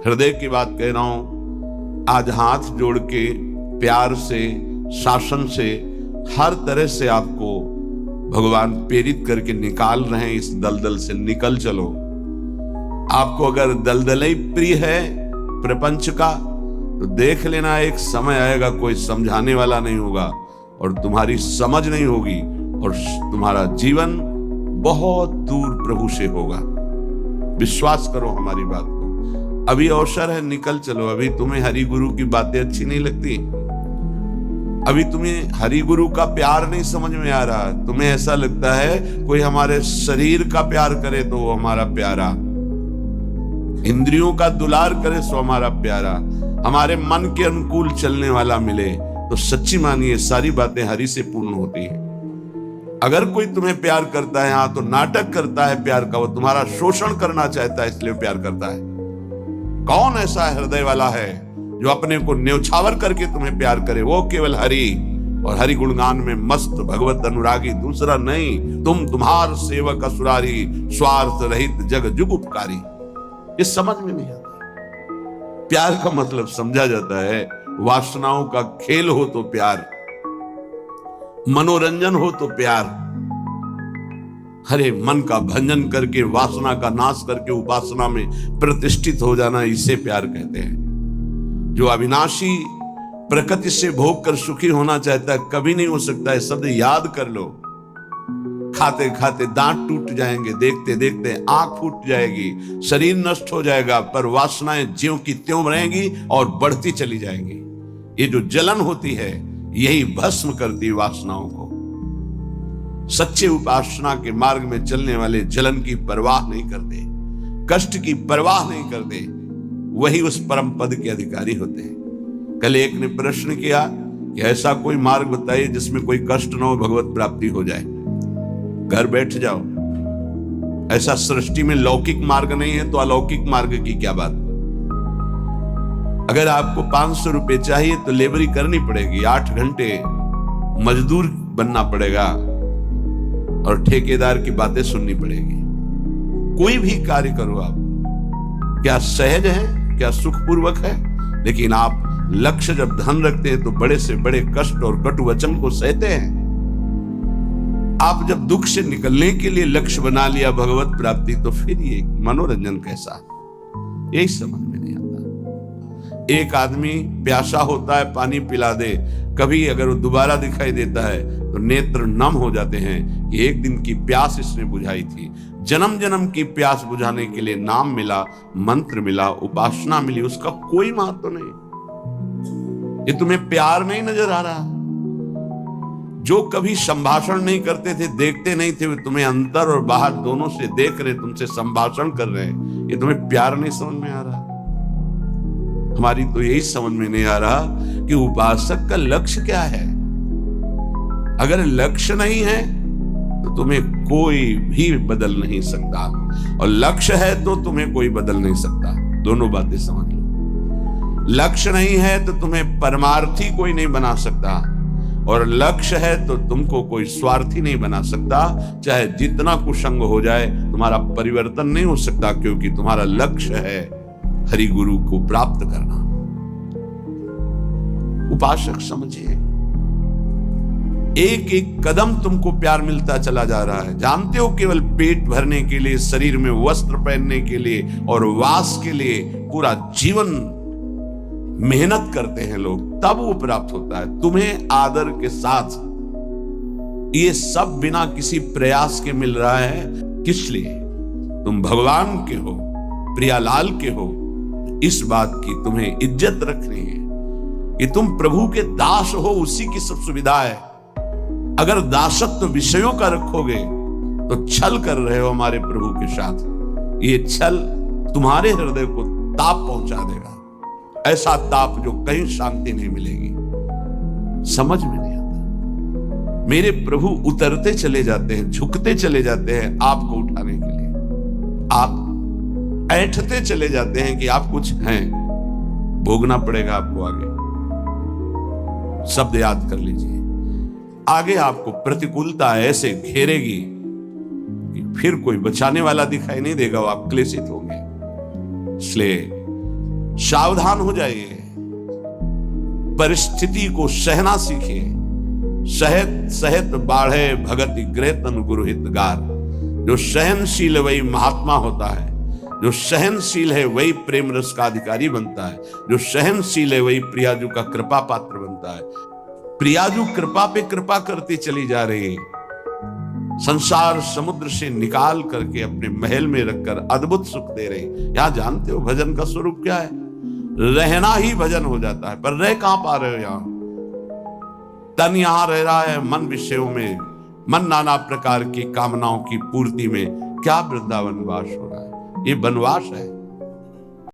हृदय की बात कह रहा हूं। आज हाथ जोड़ के प्यार से, शासन से, हर तरह से आपको भगवान प्रेरित करके निकाल रहे हैं। इस दलदल से निकल चलो। आपको अगर दलदल ही प्रिय है प्रपंच का, तो देख लेना एक समय आएगा कोई समझाने वाला नहीं होगा और तुम्हारी समझ नहीं होगी और तुम्हारा जीवन बहुत दूर प्रभु से होगा। विश्वास करो हमारी बात को। अभी अवसर है, निकल चलो। अभी तुम्हें हरि गुरु की बातें अच्छी नहीं लगती, अभी तुम्हें हरि गुरु का प्यार नहीं समझ में आ रहा, तुम्हें ऐसा लगता है कोई हमारे शरीर का प्यार करे तो वो हमारा प्यारा, इंद्रियों का दुलार करे सो हमारा प्यारा, हमारे मन के अनुकूल चलने वाला मिले, तो सच्ची मानिए सारी बातें हरि से पूर्ण होती है। अगर कोई तुम्हें प्यार करता है, हाँ, तो नाटक करता है प्यार का, वो तुम्हारा शोषण करना चाहता है इसलिए प्यार करता है। कौन ऐसा हृदय वाला है जो अपने को न्यौछावर करके तुम्हें प्यार करे? वो केवल हरि, और हरि गुणगान में मस्त भगवत अनुरागी, दूसरा नहीं। तुम तुम्हार सेवक असुरारी, स्वार्थ रहित जग जुग उपकारी। ये समझ में नहीं आता। प्यार का मतलब समझा जाता है, वासनाओं का खेल हो तो प्यार, मनोरंजन हो तो प्यार। हरे मन का भंजन करके, वासना का नाश करके उपासना में प्रतिष्ठित हो जाना, इसे प्यार कहते हैं। जो अविनाशी प्रकृति से भोग कर सुखी होना चाहता है, कभी नहीं हो सकता है। शब्द याद कर लो। खाते खाते दांत टूट जाएंगे, देखते देखते आंख फूट जाएगी, शरीर नष्ट हो जाएगा, पर वासनाएं ज्यों की त्यों रहेंगी और बढ़ती चली जाएंगी। ये जो जलन होती है, यही भस्म करती वासनाओं को। सच्चे उपासना के मार्ग में चलने वाले जलन की परवाह नहीं करते, कष्ट की परवाह नहीं करते, वही उस परम पद के अधिकारी होते हैं। कल एक ने प्रश्न किया कि ऐसा कोई मार्ग बताइए जिसमें कोई कष्ट न हो, भगवत प्राप्ति हो जाए। घर बैठ जाओ। ऐसा सृष्टि में लौकिक मार्ग नहीं है तो अलौकिक मार्ग की क्या बात? अगर आपको 500 रुपए चाहिए तो लेबरी करनी पड़ेगी, 8 घंटे मजदूर बनना पड़ेगा और ठेकेदार की बातें सुननी पड़ेगी। कोई भी कार्य करो आप, क्या सहज है, क्या सुखपूर्वक है, लेकिन आप लक्ष्य जब धन रखते हैं तो बड़े से बड़े कष्ट और कटु वचन को सहते हैं। आप जब दुख से निकलने के लिए लक्ष्य बना लिया भगवत प्राप्ति, तो फिर ये मनोरंजन कैसा? यही समझ में नहीं आता। एक आदमी प्यासा होता है, पानी पिला दे, कभी अगर वो दोबारा दिखाई देता है तो नेत्र नम हो जाते हैं कि एक दिन की प्यास इसने बुझाई थी। जन्म जन्म की प्यास बुझाने के लिए नाम मिला, मंत्र मिला, उपासना मिली, उसका कोई महत्व नहीं। ये तुम्हें प्यार नहीं नजर आ रहा? जो कभी संभाषण नहीं करते थे, देखते नहीं थे, वे तुम्हें अंदर और बाहर दोनों से देख रहे, तुमसे संभाषण कर रहे हैं, ये तुम्हें प्यार नहीं समझ में आ रहा? हमारी तो यही समझ में नहीं आ रहा कि उपासक का लक्ष्य क्या है। अगर लक्ष्य नहीं है तो तुम्हें कोई भी बदल नहीं सकता, और लक्ष्य है तो तुम्हें कोई बदल नहीं सकता। दोनों बातें समझ लो। लक्ष्य नहीं है तो तुम्हें परमार्थी कोई नहीं बना सकता, और लक्ष्य है तो तुमको कोई स्वार्थी नहीं बना सकता। चाहे जितना कुसंग हो जाए, तुम्हारा परिवर्तन नहीं हो सकता, क्योंकि तुम्हारा लक्ष्य है हरि गुरु को प्राप्त करना। उपासक समझिए, एक एक कदम तुमको प्यार मिलता चला जा रहा है। जानते हो, केवल पेट भरने के लिए, शरीर में वस्त्र पहनने के लिए और वास के लिए पूरा जीवन मेहनत करते हैं लोग, तब वो प्राप्त होता है। तुम्हें आदर के साथ ये सब बिना किसी प्रयास के मिल रहा है। किस लिए? तुम भगवान के हो, प्रियालाल के हो, इस बात की तुम्हें इज्जत रखनी है कि तुम प्रभु के दास हो, उसी की सब सुविधा है। अगर दासत्व विषयों का रखोगे तो छल कर रहे हो हमारे प्रभु के साथ। ये छल तुम्हारे हृदय को ताप पहुंचा देगा, ऐसा ताप जो कहीं शांति नहीं मिलेगी। समझ में नहीं आता। मेरे प्रभु उतरते चले जाते हैं, झुकते चले जाते हैं आपको उठाने के लिए। आप ऐंठते चले जाते हैं कि आप कुछ हैं, भोगना पड़ेगा आपको आगे। शब्द याद कर लीजिए, आगे आपको प्रतिकूलता ऐसे घेरेगी कि फिर कोई बचाने वाला दिखाई नहीं देगा, वो आप क्लेशित होंगे। इसलिए सावधान हो जाइए, परिस्थिति को सहना सीखिए। सहत सहत बाढ़े भगति गृह तन गुरु हितगार। जो सहनशील है वही महात्मा होता है, जो सहनशील है वही प्रेम रस का अधिकारी बनता है, जो सहनशील है वही प्रियाजू का कृपा पात्र बनता है। प्रियाजू कृपा पे कृपा करती चली जा रही, संसार समुद्र से निकाल करके अपने महल में रखकर अद्भुत सुख दे रही। यहां जानते हो भजन का स्वरूप क्या है? रहना ही भजन हो जाता है, पर रह कहां पा रहे हो? यहां तन यहां रह रहा है मन विषयों में, मन नाना प्रकार की कामनाओं की पूर्ति में। क्या वृंदावन वास हो रहा है? ये वनवास है।